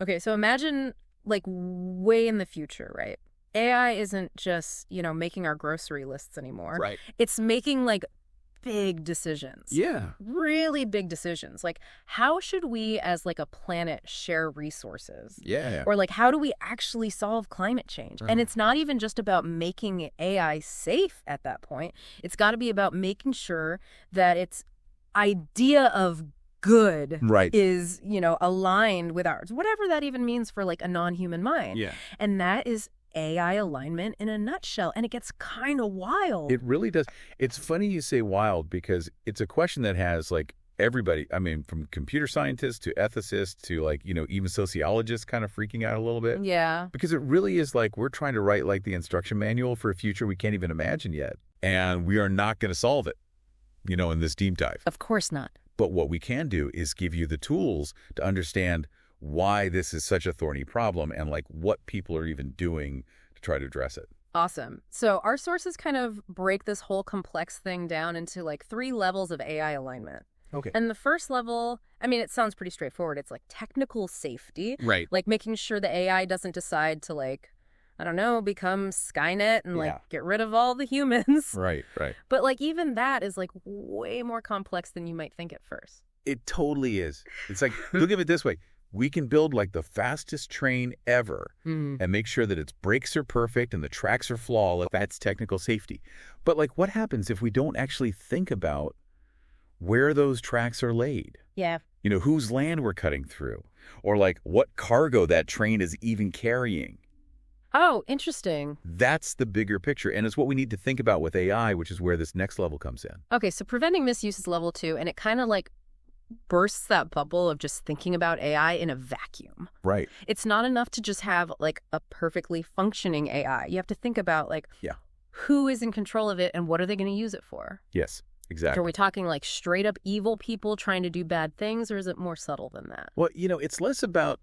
Okay, so imagine like way in the future, right? AI isn't just, making our grocery lists anymore. Right. It's making like big decisions. Yeah. Really big decisions. Like how should we as like a planet share resources? Yeah. Or like how do we actually solve climate change? And it's not even just about making AI safe at that point. It's got to be about making sure that its idea of good Right. is, aligned with ours, whatever that even means for like a non-human mind. Yeah. And that is AI alignment in a nutshell. And it gets kind of wild. It really does. It's funny you say wild because it's a question that has like everybody, I mean, from computer scientists to ethicists to like, even sociologists kind of freaking out a little bit. Yeah. Because it really is like we're trying to write like the instruction manual for a future we can't even imagine yet. And we are not going to solve it, in this deep dive. Of course not. But what we can do is give you the tools to understand why this is such a thorny problem and like what people are even doing to try to address it. Awesome. So our sources kind of break this whole complex thing down into like 3 levels of AI alignment. Okay. And the first level, I mean, it sounds pretty straightforward. It's like technical safety. Right. Like making sure the AI doesn't decide to like, I don't know, become Skynet and like get rid of all the humans. Right. But like even that is like way more complex than you might think at first. It totally is. It's like, look at it this way. We can build like the fastest train ever and make sure that its brakes are perfect and the tracks are flawless. That's technical safety. But like what happens if we don't actually think about where those tracks are laid? Yeah. Whose land we're cutting through or like what cargo that train is even carrying. Oh, interesting. That's the bigger picture. And it's what we need to think about with AI, which is where this next level comes in. Okay, so preventing misuse is level 2, and it kind of like bursts that bubble of just thinking about AI in a vacuum. Right. It's not enough to just have like a perfectly functioning AI. You have to think about like who is in control of it and what are they going to use it for? Yes, exactly. Are we talking like straight up evil people trying to do bad things, or is it more subtle than that? Well, it's less about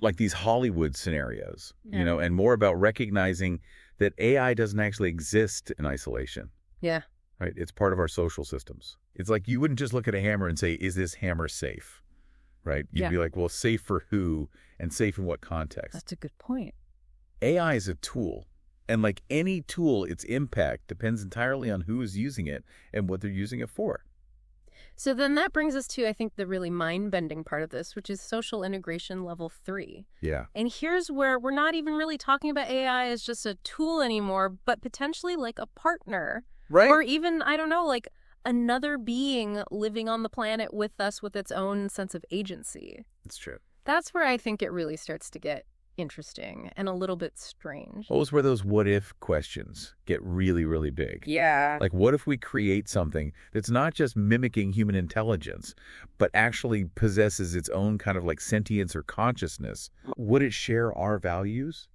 like these Hollywood scenarios, and more about recognizing that AI doesn't actually exist in isolation. Yeah. Right? It's part of our social systems. It's like you wouldn't just look at a hammer and say, is this hammer safe? Right? You'd be like, well, safe for who and safe in what context? That's a good point. AI is a tool. And like any tool, its impact depends entirely on who is using it and what they're using it for. So then that brings us to, I think, the really mind-bending part of this, which is social integration level 3. Yeah. And here's where we're not even really talking about AI as just a tool anymore, but potentially like a partner. Right. Or even, I don't know, like another being living on the planet with us with its own sense of agency. That's true. That's where I think it really starts to get interesting and a little bit strange. Those where those what if questions get really, really big. Yeah. Like what if we create something that's not just mimicking human intelligence, but actually possesses its own kind of like sentience or consciousness? Would it share our values?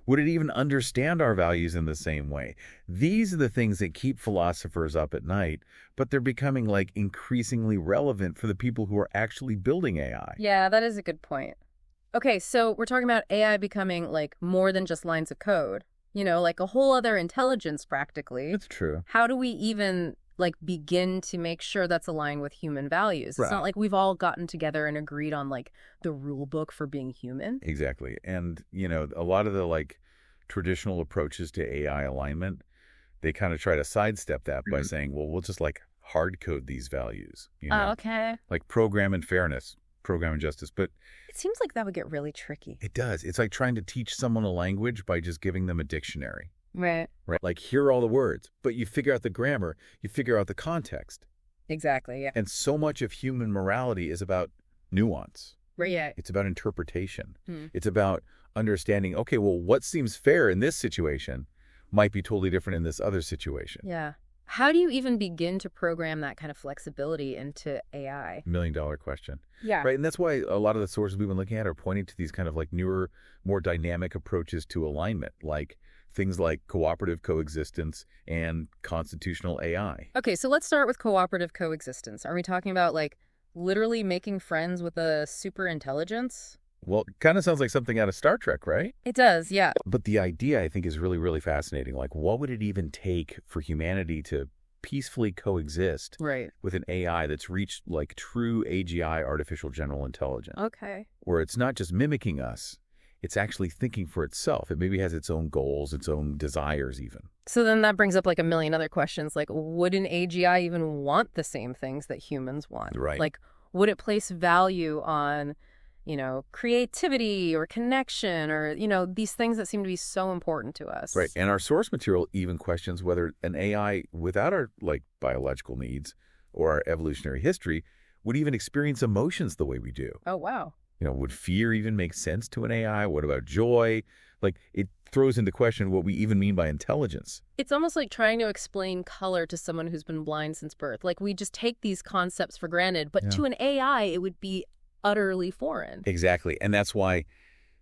Would it even understand our values in the same way? These are the things that keep philosophers up at night, but they're becoming like increasingly relevant for the people who are actually building AI. Yeah, that is a good point. Okay, so we're talking about AI becoming like more than just lines of code, like a whole other intelligence practically. That's true. How do we even like begin to make sure that's aligned with human values? Right. It's not like we've all gotten together and agreed on like the rule book for being human. Exactly. And, a lot of the like traditional approaches to AI alignment, they kind of try to sidestep that by saying, well, we'll just like hard code these values, Oh, okay. like program and fairness, program and justice. But It seems like that would get really tricky. it does. It's like trying to teach someone a language by just giving them a dictionary, Right. right? Like here are all the words, but you figure out the grammar, you figure out the context. Exactly, yeah. And so much of human morality is about nuance. Right, yeah. It's about interpretation. It's about understanding, okay, well, what seems fair in this situation might be totally different in this other situation. Yeah. How do you even begin to program that kind of flexibility into AI? $1 million question. Yeah. Right. And that's why a lot of the sources we've been looking at are pointing to these kind of like newer, more dynamic approaches to alignment, like things like cooperative coexistence and constitutional AI. Okay, so let's start with cooperative coexistence. Are we talking about like literally making friends with a super intelligence? Well, it kind of sounds like something out of Star Trek, right? It does, yeah. But the idea, I think, is really, really fascinating. Like, what would it even take for humanity to peacefully coexist Right. with an AI that's reached like true AGI, artificial general intelligence, Okay. where it's not just mimicking us, it's actually thinking for itself. It maybe has its own goals, its own desires even. So then that brings up like a million other questions. Like, would an AGI even want the same things that humans want? Right. Like, would it place value on, creativity or connection or, these things that seem to be so important to us? Right. And our source material even questions whether an AI without our like biological needs or our evolutionary history would even experience emotions the way we do. Oh, wow. Would fear even make sense to an AI? What about joy? Like, it throws into question what we even mean by intelligence. It's almost like trying to explain color to someone who's been blind since birth. Like, we just take these concepts for granted, but to an AI, it would be utterly foreign. Exactly. And that's why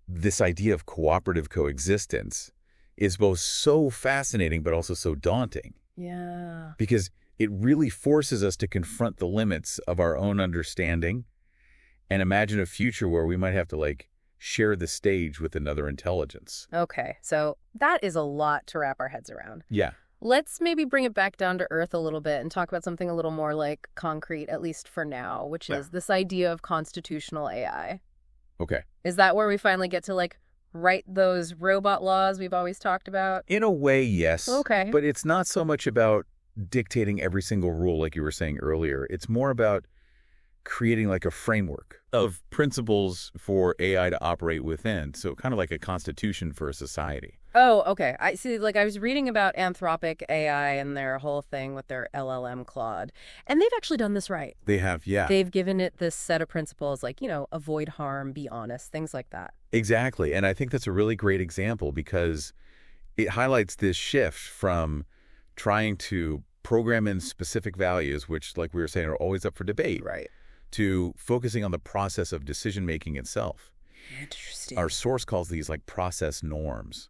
this idea of cooperative coexistence is both so fascinating but also so daunting. Yeah. Because it really forces us to confront the limits of our own understanding and imagine a future where we might have to, like, share the stage with another intelligence. Okay, so that is a lot to wrap our heads around. Yeah. Let's maybe bring it back down to earth a little bit and talk about something a little more, like, concrete, at least for now, which is this idea of constitutional AI. Okay. Is that where we finally get to, like, write those robot laws we've always talked about? In a way, yes. Okay. But it's not so much about dictating every single rule like you were saying earlier. It's more about creating like a framework of principles for AI to operate within. So kind of like a constitution for a society. Oh, okay. I see. Like, I was reading about Anthropic AI and their whole thing with their LLM Claude, and they've actually done this right. They have, yeah. They've given it this set of principles like, avoid harm, be honest, things like that. Exactly. And I think that's a really great example because it highlights this shift from trying to program in specific values, which, like we were saying, are always up for debate. Right. To focusing on the process of decision-making itself. Interesting. Our source calls these like process norms.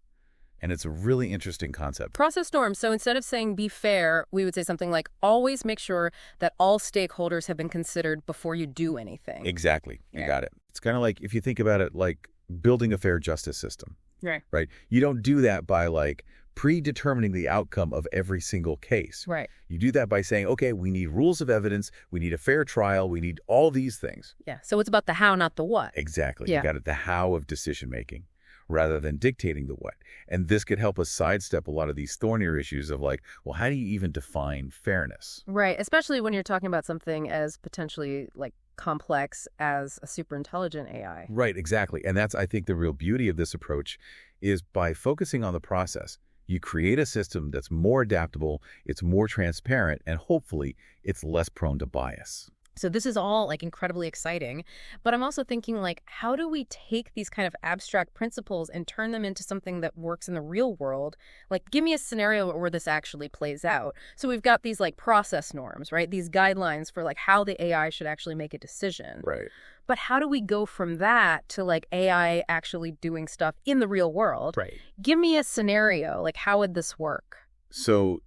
And it's a really interesting concept. Process norms. So instead of saying be fair, we would say something like always make sure that all stakeholders have been considered before you do anything. Exactly. You got it. It's kind of like, if you think about it, like building a fair justice system. Right. Right. You don't do that by like predetermining the outcome of every single case. Right. You do that by saying, okay, we need rules of evidence, we need a fair trial, we need all these things. Yeah. So it's about the how, not the what. Exactly. Yeah. You got it. The how of decision making rather than dictating the what. And this could help us sidestep a lot of these thornier issues of like, well, how do you even define fairness? Right. Especially when you're talking about something as potentially like complex as a super intelligent AI. Right, exactly. And that's, I think, the real beauty of this approach is by focusing on the process, you create a system that's more adaptable, it's more transparent, and hopefully it's less prone to bias. So this is all like incredibly exciting, but I'm also thinking like, how do we take these kind of abstract principles and turn them into something that works in the real world? Like, give me a scenario where this actually plays out. So we've got these like process norms, right? These guidelines for like how the AI should actually make a decision. Right. But how do we go from that to like AI actually doing stuff in the real world? Right. Give me a scenario. Like, how would this work? So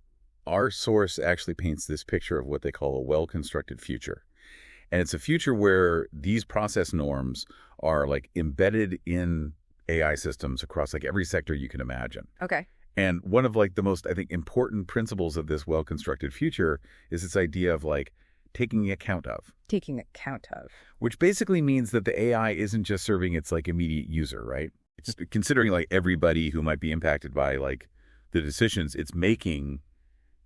our source actually paints this picture of what they call a well-constructed future. And it's a future where these process norms are like embedded in AI systems across like every sector you can imagine. Okay. And one of like the most, I think, important principles of this well-constructed future is this idea of like taking account of. Taking account of. Which basically means that the AI isn't just serving its like immediate user, right? It's considering like everybody who might be impacted by like the decisions it's making,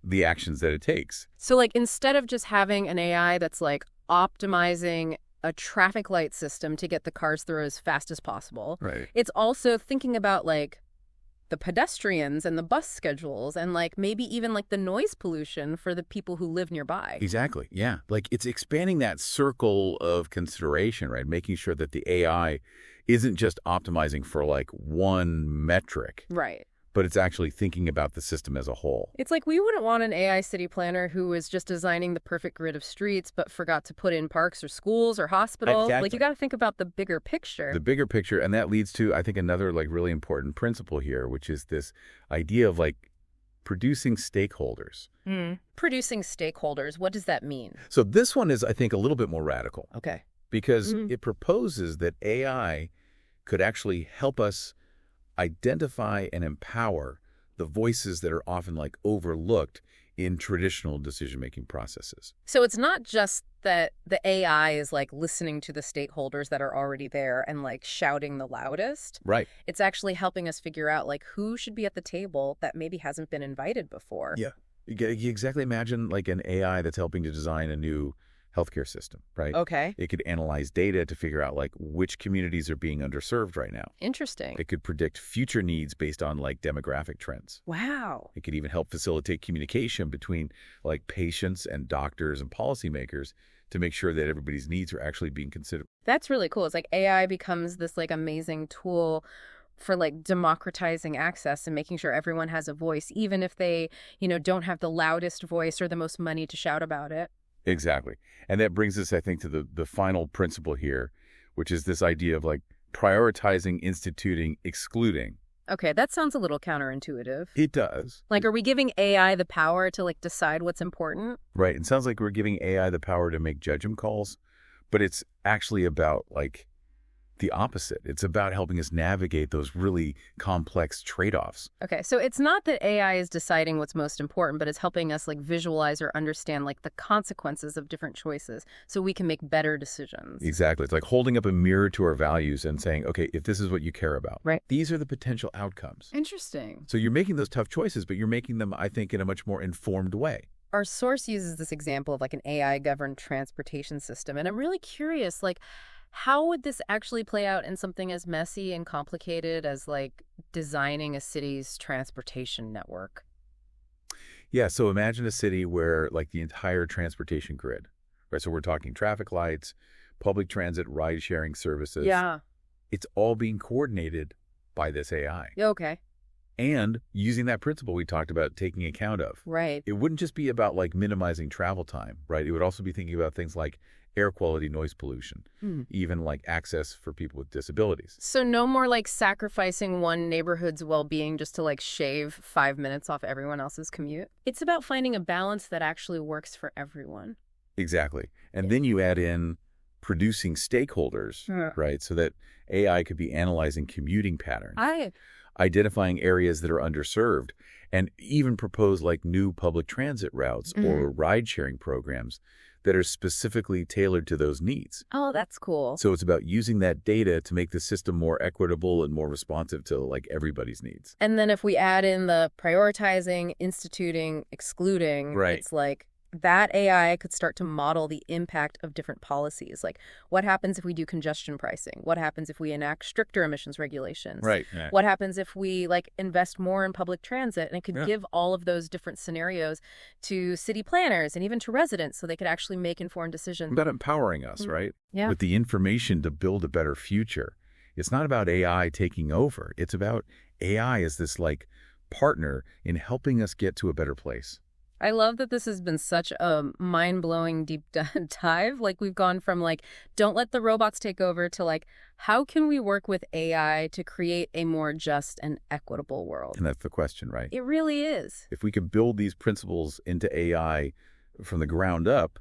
the actions that it takes. So like instead of just having an AI that's like optimizing a traffic light system to get the cars through as fast as possible, right, it's also thinking about like the pedestrians and the bus schedules and like maybe even like the noise pollution for the people who live nearby. Exactly. Yeah. Like it's expanding that circle of consideration, right? Making sure that the AI isn't just optimizing for like one metric. Right. But it's actually thinking about the system as a whole. It's like we wouldn't want an AI city planner who was just designing the perfect grid of streets but forgot to put in parks or schools or hospitals. Exactly. Like you got to think about the bigger picture. The bigger picture, and that leads to, I think, another like really important principle here, which is this idea of like producing stakeholders. Producing stakeholders, what does that mean? So this one is, I think, a little bit more radical. Okay. Because it proposes that AI could actually help us identify and empower the voices that are often like overlooked in traditional decision-making processes. So it's not just that the AI is like listening to the stakeholders that are already there and like shouting the loudest. Right. It's actually helping us figure out like who should be at the table that maybe hasn't been invited before. Yeah. You exactly imagine like an AI that's helping to design a new healthcare system, right? Okay. It could analyze data to figure out like which communities are being underserved right now. Interesting. It could predict future needs based on like demographic trends. Wow. It could even help facilitate communication between like patients and doctors and policymakers to make sure that everybody's needs are actually being considered. That's really cool. It's like AI becomes this like amazing tool for like democratizing access and making sure everyone has a voice, even if they, don't have the loudest voice or the most money to shout about it. Exactly. And that brings us, I think, to the final principle here, which is this idea of like prioritizing, instituting, excluding. Okay, that sounds a little counterintuitive. It does. Like, are we giving AI the power to like decide what's important? Right. It sounds like we're giving AI the power to make judgment calls, but it's actually about like the opposite. It's about helping us navigate those really complex trade-offs. Okay, so it's not that AI is deciding what's most important, but it's helping us like visualize or understand like the consequences of different choices so we can make better decisions. Exactly. It's like holding up a mirror to our values and saying, okay, if this is what you care about, right, these are the potential outcomes. Interesting. So you're making those tough choices, but you're making them, I think, in a much more informed way. Our source uses this example of like an AI-governed transportation system, and I'm really curious, like, how would this actually play out in something as messy and complicated as like designing a city's transportation network? Yeah, so imagine a city where like the entire transportation grid, right? So we're talking traffic lights, public transit, ride-sharing services. Yeah. It's all being coordinated by this AI. Okay. And using that principle we talked about taking account of. Right. It wouldn't just be about like minimizing travel time, right? It would also be thinking about things like air quality, noise pollution, even like access for people with disabilities. So no more like sacrificing one neighborhood's well-being just to like shave 5 minutes off everyone else's commute. It's about finding a balance that actually works for everyone. Exactly. And then you add in producing stakeholders, right? So that AI could be analyzing commuting patterns, identifying areas that are underserved, and even propose like new public transit routes or ride-sharing programs that are specifically tailored to those needs. Oh, that's cool. So it's about using that data to make the system more equitable and more responsive to like everybody's needs. And then if we add in the prioritizing, instituting, excluding, it's like that AI could start to model the impact of different policies. Like what happens if we do congestion pricing? What happens if we enact stricter emissions regulations? Right. What happens if we like invest more in public transit? And it could give all of those different scenarios to city planners and even to residents so they could actually make informed decisions. About empowering us, right? Yeah. With the information to build a better future. It's not about AI taking over. It's about AI as this like partner in helping us get to a better place. I love that this has been such a mind-blowing deep dive. Like we've gone from like, don't let the robots take over to like, how can we work with AI to create a more just and equitable world? And that's the question, right? It really is. If we could build these principles into AI from the ground up,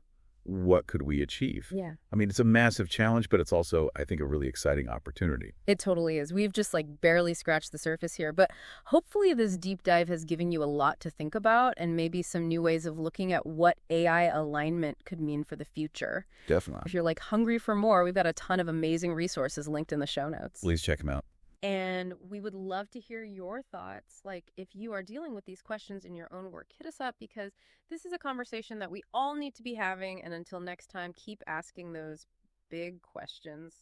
what could we achieve? Yeah. I mean, it's a massive challenge, but it's also, I think, a really exciting opportunity. It totally is. We've just like barely scratched the surface here, but hopefully this deep dive has given you a lot to think about and maybe some new ways of looking at what AI alignment could mean for the future. Definitely. If you're like hungry for more, we've got a ton of amazing resources linked in the show notes. Please check them out. And we would love to hear your thoughts. Like if you are dealing with these questions in your own work, hit us up because this is a conversation that we all need to be having. And until next time, keep asking those big questions.